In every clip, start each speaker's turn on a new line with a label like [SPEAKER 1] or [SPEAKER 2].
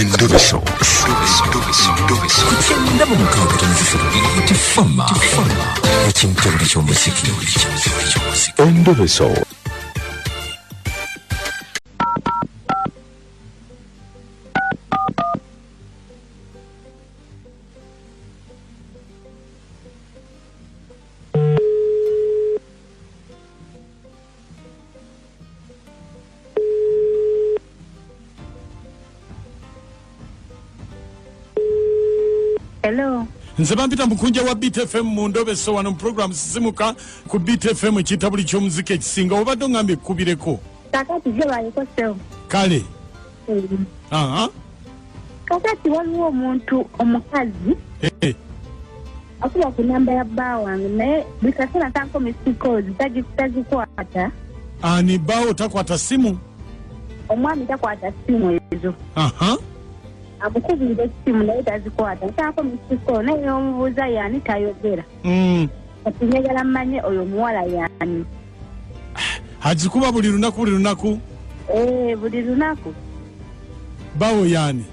[SPEAKER 1] Endobeso. Kugenda mu mukaaga tifama ekintu buli ky'omuziki. Endobeso.
[SPEAKER 2] Hello.
[SPEAKER 3] Nze bampita mukunja wa BTFM mu Ndobeso wano mu program Sisimuka ku BTFM ekitabuli ky'omuziki ekisinga obadde ngambye kubireko.
[SPEAKER 2] Kakati je baliko sewo.
[SPEAKER 3] Kale.
[SPEAKER 2] Kakati waliwo omuntu omukazi. Akuba ku namba ya bba wange naye buli kaseera tanko misikozi tagikwata.
[SPEAKER 3] Ani bawo takwata simu?
[SPEAKER 2] Omwami takwata simu ezo. Abukubira esimu naye tazikwata. Tanko misiko naye omubuuza yani tayogera. Kati njagala mmanye oyo muwala yani.
[SPEAKER 3] Hajikuba buli lunaku?
[SPEAKER 2] Buli lunaku.
[SPEAKER 3] Bawo yani?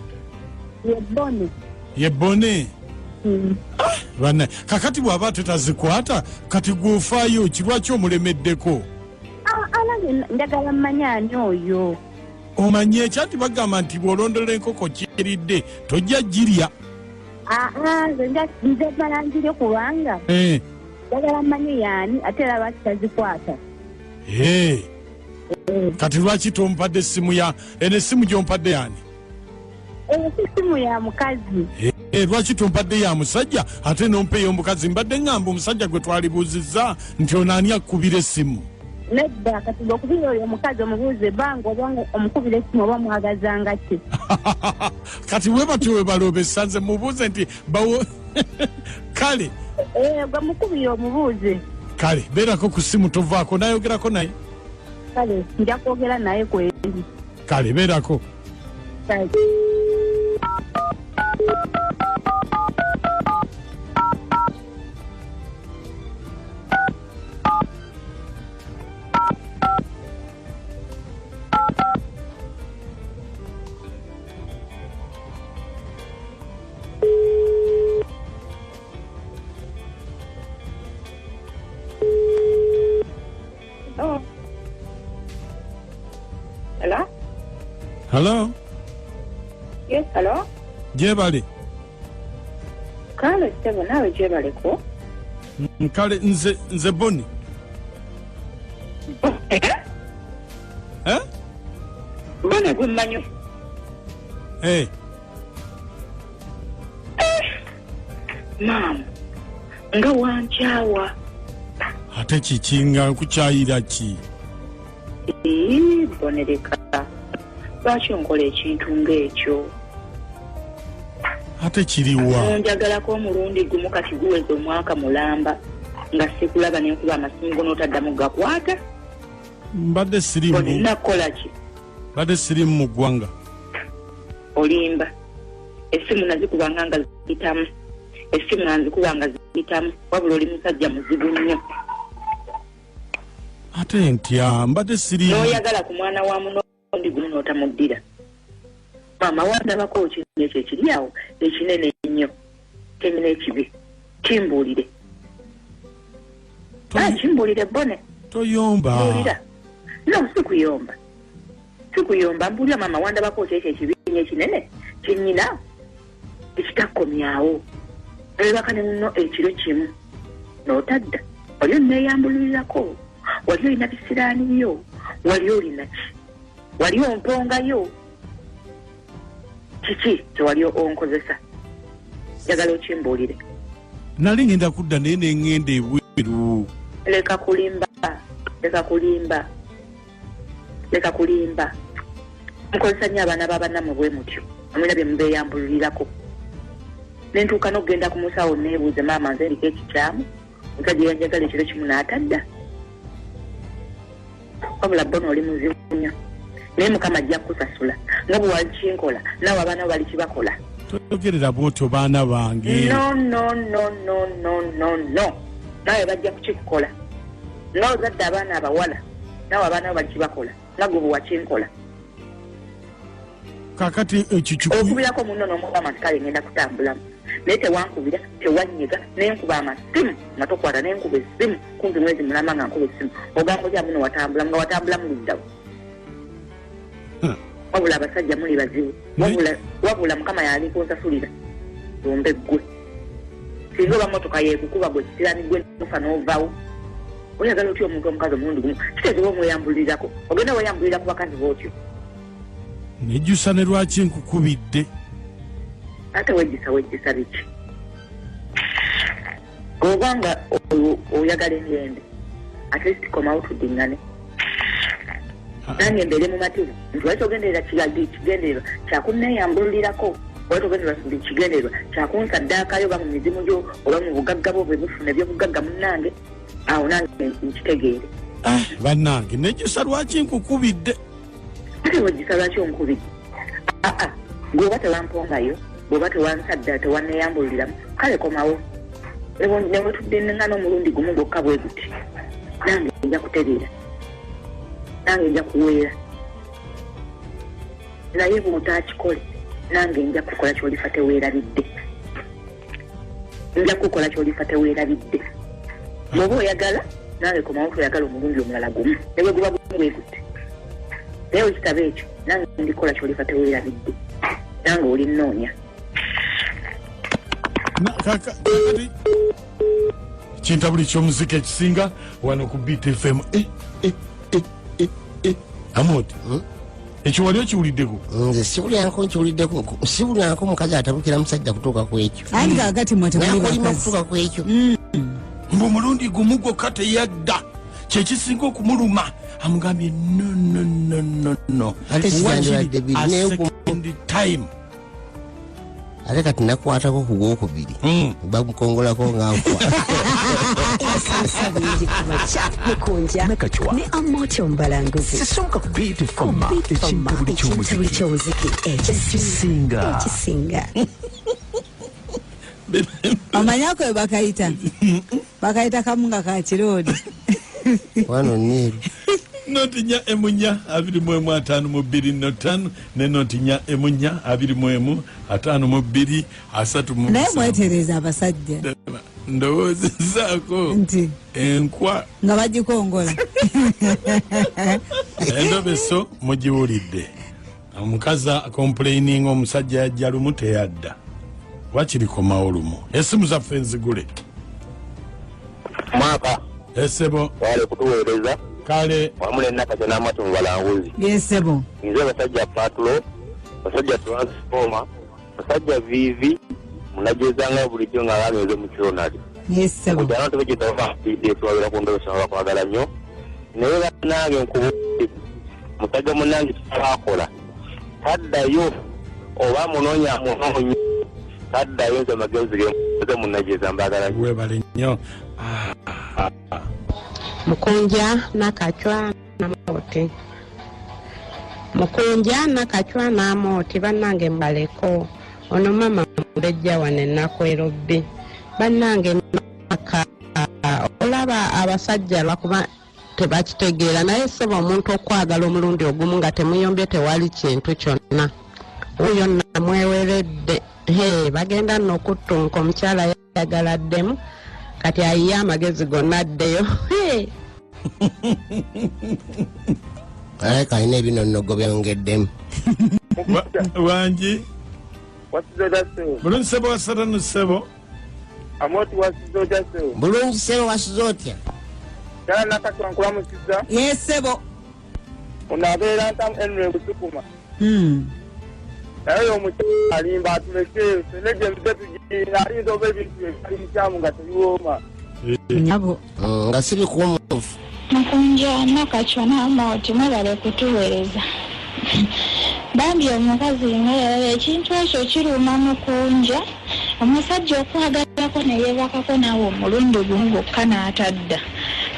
[SPEAKER 3] Yebone. Bana kakati bw'aba tetazikwata kati gwofaayo kirwaki omulemeddeko?
[SPEAKER 2] Njagala mmanye ani oyo.
[SPEAKER 3] Omanye ekyati bagamba nti bw'olondola enkoko kyeridde tojja girya.
[SPEAKER 2] Nze mala njirye kubanga njagala mmanye yani ate era lwaki tazikwata.
[SPEAKER 3] Kati lwaki tompadde essimu ya eno essimu gy'ompadde yani?
[SPEAKER 2] Essimu ya mukazi.
[SPEAKER 3] Lwaki tompadde ya musajja ate nompeeyo omukazi? Mbadde ngamba omusajja gwe twalibuuzizza nti ono ani akkubira essimu.
[SPEAKER 2] Nedda kati bw'okubira oyo omukazi omubuuze banga obanga omukubira essimu oba mwagazanga ki.
[SPEAKER 3] Kati we batyo we balobesa nze mubuuze nti bawo kale.
[SPEAKER 2] Gwe mukubira omubuuze.
[SPEAKER 3] Kale beerako ku ssimu tovaako nayogerako naye.
[SPEAKER 2] Kale nja kwogera naye kweri.
[SPEAKER 3] Kale beerako.
[SPEAKER 2] Kale.
[SPEAKER 3] Hello?
[SPEAKER 2] Yes, hello?
[SPEAKER 3] Jebale.
[SPEAKER 2] Kale sebo nawe jebale ko?
[SPEAKER 3] Kale nze Boni.
[SPEAKER 2] Bone gummanyo. Mam. Nga wanchawa.
[SPEAKER 3] Ate kikinga nkukyayira ki?
[SPEAKER 2] Bonereka. Lwaki onkola ekintu ng'ekyo?
[SPEAKER 3] Ate kiriwa?
[SPEAKER 2] Njagalako omulundi gumu kati guweze omwaka mulamba nga sikulaba n'enkuba amasingo n'otaddamu gakwata.
[SPEAKER 3] Mbadde sirimu.
[SPEAKER 2] Nakola ki?
[SPEAKER 3] Mbadde sirimu mu ggwanga.
[SPEAKER 2] Olimba. Essimu nazikubanga nga ziyitamu. Essimu nazikubanga ziyitamu. Wabula oli musajja muzibu nnyo.
[SPEAKER 3] Ate ntya mbadde sirimu.
[SPEAKER 2] N'oyagala ku mwana wa muno ndi guno n'otamuddira. Mama wandabako ekintu ekyo ekiri awo ekinene ennyo kenyina ekibi kimbuulire. Kimbuulire Bone.
[SPEAKER 3] Toyomba.
[SPEAKER 2] Mbuulira. No, sikuyomba mbuulira mama wandabako ekyo ekibi ekinene kyenyina ekitakomyawo. Ebaka ne muno ekiro kimu n'otadda wali onneeyambululirirako wali olina bisiraaniyo wali olina ki wali ompongayo kiki tewali onkozesa. Njagala okimbuulire.
[SPEAKER 3] Nali ngenda kudda naye neŋŋenda ebweru.
[SPEAKER 2] Leka kulimba. Mukozesa nnyo abaana b'abannammwe bwe mutyo. Amwina bye mubeeyambululirako. Nentuuka n'okugenda ku musawo neebuuze maama nze eriko ekikyamu. Omusajja yanjagala ekiro kimu n'atadda. Wabula Bone oli muzibu nnyo. Naye Mukama ajja kukusasula. Nga bwe walikinkola naawe abaana bo balikibakola.
[SPEAKER 3] Toyogerera bw'otyo baana bange.
[SPEAKER 2] No. Naawe bajja kukikukola. Nga ozadde abaana abawala naawe abaana bo balikibakola. Nga gwe bwe wakinkola.
[SPEAKER 3] kakati ekichuku
[SPEAKER 2] okubirako munno n'omugamba nti kale ngenda kutambulamu naye tewankubira tewanyiga nenkuba amasimu nga tokwata nenkuba essimu kumpi mwezi mulama nga nkuba essimu ogamba ojja muno watambulamu nga watambulamu luddawo wabula abasajja muli bazibu wabula mukama yalikunsasulira lumbe ggwe singa oba motoka yeekukuba gwe kitirani gwe nofa n'ovaawo oyagala otya omuntu omukazi omulundi gumu kitegewa omweyambulirirako ogenda weyambulira ku bakazi bootyo
[SPEAKER 3] nejjusa ne lwaki nkukubidde
[SPEAKER 2] ate wejjisa biki obanga oyagala engende at least komawo tuddiŋŋane nange mbeere mumativu nti wali togenderera kigendererwa kyakunneeyambulirako wali togenderera kigendererwa kyakunsaddaakayo oba mu mizimu gyo oba mu bugagga bwo bwebufuna ebyobugagga munnange awo nange nkitegeere
[SPEAKER 3] bannange nejjusa lwaki nkukubidde
[SPEAKER 2] ate wejjisa lwaki onkubidde gweoba tewampongayo bw'oba tewansadda tewanneeyambuliramu kale komawo newetudde neŋŋana omulundi gumu gwokka bwe guti nange nja kutereera nange nja kuweera naye bw'otaakikole nange nja kukola kyolifa teweerabidde bw'oba oyagala nange komawo toyagala omulundi omulala gumu ne bwe guba gumu bwe guti naye wekitaba ekyo nange ndikola kyolifa teweerabidde nange oli nnoonya
[SPEAKER 3] kintabuli ky'omuzika ekisinga wano ku BTFM Amoti ekyo wali okiwuliddeko
[SPEAKER 4] nze sibulyako mukazi atabukira musajja kutuuka ku ekyo
[SPEAKER 5] ayi kaakati
[SPEAKER 4] nakolima kutuuka ku ekyo
[SPEAKER 3] mbu omulundi gumu gwokka teyadda kyekisinga okumuluma amugambye no
[SPEAKER 4] ate sikyandiwadde
[SPEAKER 3] time
[SPEAKER 4] ate kati nakwatako ku gwokubiri bakukongolako ngankwa
[SPEAKER 1] Nakachwa
[SPEAKER 5] ne Amoti Ombalanguzi
[SPEAKER 1] sisonka ku BTFM ekintabuli ky'omuziki ekisinga
[SPEAKER 5] amanyako we bakayita kamunga ka kiroodi
[SPEAKER 4] wano nyeru
[SPEAKER 3] notinya emunya 2155 ne notinya emunya 2155
[SPEAKER 5] naye mwetereza abasajja
[SPEAKER 3] ndowoozezaako
[SPEAKER 5] nti
[SPEAKER 3] enkwa
[SPEAKER 5] nga bagikongola
[SPEAKER 3] endobeso mugiwulidde omukazi complaining omusajja yajja lumu teyadda wakirikomawo lumu essimu zaffe enzigule
[SPEAKER 6] Mwaka
[SPEAKER 3] esebo
[SPEAKER 6] wale kutuweereza
[SPEAKER 3] kale
[SPEAKER 6] wamule Nakachwa n'Amoti Ombalanguzi
[SPEAKER 5] yesebo
[SPEAKER 6] nze basajja patulo basajja transforma basajja vivi munagezanga bulijjo nga bameze mu kironali
[SPEAKER 5] yesebo
[SPEAKER 6] kutyana tubekitaba bidde twabira ku ndobeso bakwagala nnyo naye banange nkubuuliza musajja munnange kitabakola taddayo oba munoonya taddayo nze magezi ge munnageza mbagala nnyo
[SPEAKER 3] webale nnyo
[SPEAKER 7] Mukunja Nakachwa n'Amoti bannange mbaleko ono mama mbejja wane nakwerobbi bannange olaba abasajja lwakuba tebakitegeera naye seba omuntu okwagala omulundi ogumu nga temuyombye tewali kintu kyonna oyo namweweredde bagenda n'okuttunka omukyala yagaladdemu kati ayiye amagezi gonna addeyo
[SPEAKER 4] aleka alina ebinonnogo byongeddemu
[SPEAKER 3] wangi
[SPEAKER 8] wasizoja sebo
[SPEAKER 3] bulungi sebo wasatanu sebo
[SPEAKER 8] Amoti wasizoja sebo
[SPEAKER 4] bulungi sebo wasiza otya
[SPEAKER 8] kala Nakachwa nkulamusiza
[SPEAKER 5] yesebo
[SPEAKER 8] onabeera ntamu enwe busukuma naye omukyala alimba atuleke fene gye mudde tugiina ayinza oba ebintu ebali mukyamu nga tebiwooma
[SPEAKER 5] nyabo
[SPEAKER 4] nga sibikumufu
[SPEAKER 9] Mukunja Nakachwa n'Amoti mwebale kutuweereza bambi omukazi nga ekintu ekyo kiruma Mukunja omusajja okwagalako neyeebakako nawe omulundi gumu gwokka n'atadda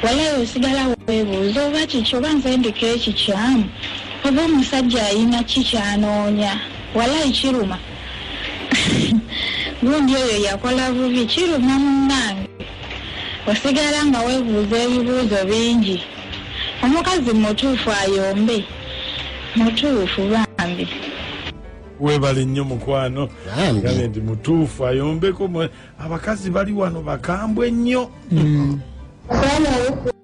[SPEAKER 9] walayo osigala weebuuza oba kiki oba nze ndiko ekikyamu oba omusajja alina kikyanoonya walayi kiruma gundi oyo yakola bubi kiruma munnange osigala nga weebuuza ebibuuzo bingi omukazi mutuufu ayombe mutuufu bambi
[SPEAKER 3] webale nnyo mukwano gabe ndi mutuufu ayombeko abakazi bali wano bakambwe nnyo
[SPEAKER 10] Sana yesu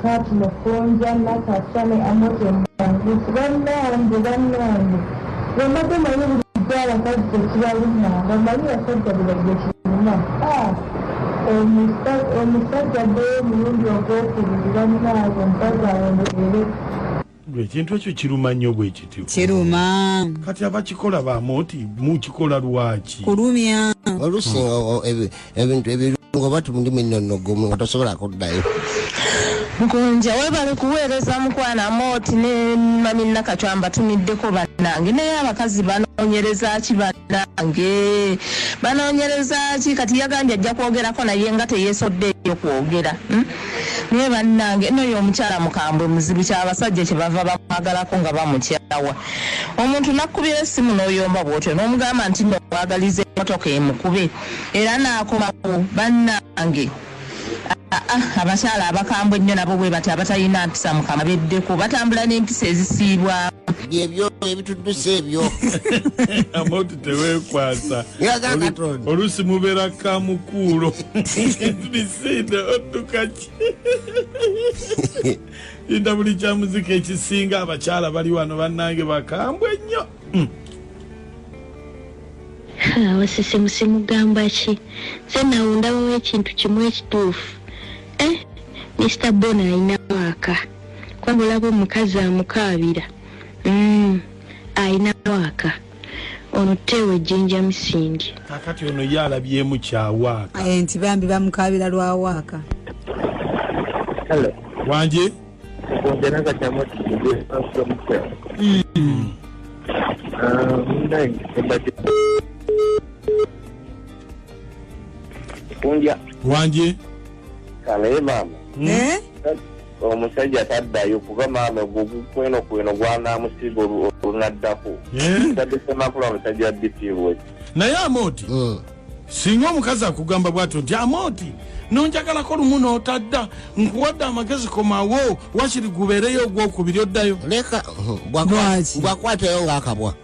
[SPEAKER 10] kati mukonja nakasane amote mbangu banande wemade manyi bujala kazi tekiralina bamali yasajja bilagye kirina omusajja be mulundi ogwokubiri bannaago omukazi awongerere
[SPEAKER 3] ekintu ekyo kiruma nnyo bwe kityo
[SPEAKER 5] kiruma
[SPEAKER 3] kati abakikola bamoti mukikola lwaki
[SPEAKER 5] kulumya
[SPEAKER 4] olusinga ebintu ebirungo batumulimu ennonogomu nga tosobola kuddayo
[SPEAKER 11] Nkunja webale kuweereza mukwana Moti ne mami Nakacwamba tumiddeko bannange naye abakazi banoonyereza ki bannange banoonyereza ki kati yagambye ajja kwogerako naye nga teyeesoddeeyo kwogera naye bannange noyo omukyala mukambwe muzibu kyabasajja kye bava bamwagalako nga bamukyawa omuntu nakkubira essimu n'oyomba bw'otyo n'omugamba nti nowagaliza emmotoka emukube era n'akomawo bannange abakyala abakambwe nnyo nabo bwe bati abatalina mpisa mukama beddeko batambula n'empisa ezisiibwa
[SPEAKER 4] ebyo ebitudduse ebyo
[SPEAKER 3] amoti teweekwasa olusi mubeera kamukuulo tulisinde oddukaki inda buli kya muzika ekisinga abakyala bali wano bannange bakambwe nnyo
[SPEAKER 12] wasise musimugamba ki se nawundawo ekintu kimu ekituufu Mr. Bona alina waaka kwabulaba omukazi amukaabira alina waaka ono tewe Jinja Misingi
[SPEAKER 3] kakati ono ye alabyemu kyawaaka
[SPEAKER 5] nti bambi bamukaabira lwa waaka
[SPEAKER 3] wanje wanje
[SPEAKER 6] kale mama omusajja taddayo kuba maama kweno gwanamusiga olunaddako taddesemakula omusajja dipirwe
[SPEAKER 3] naye Amoti singa omukazi akugamba bwatyo nti Amoti nonjagalako lumu n'otadda nkuwadde amagezi komawo wakiri gubeereyo ogwokubiri oddayo
[SPEAKER 4] leka bwakwatayo ng'akabwa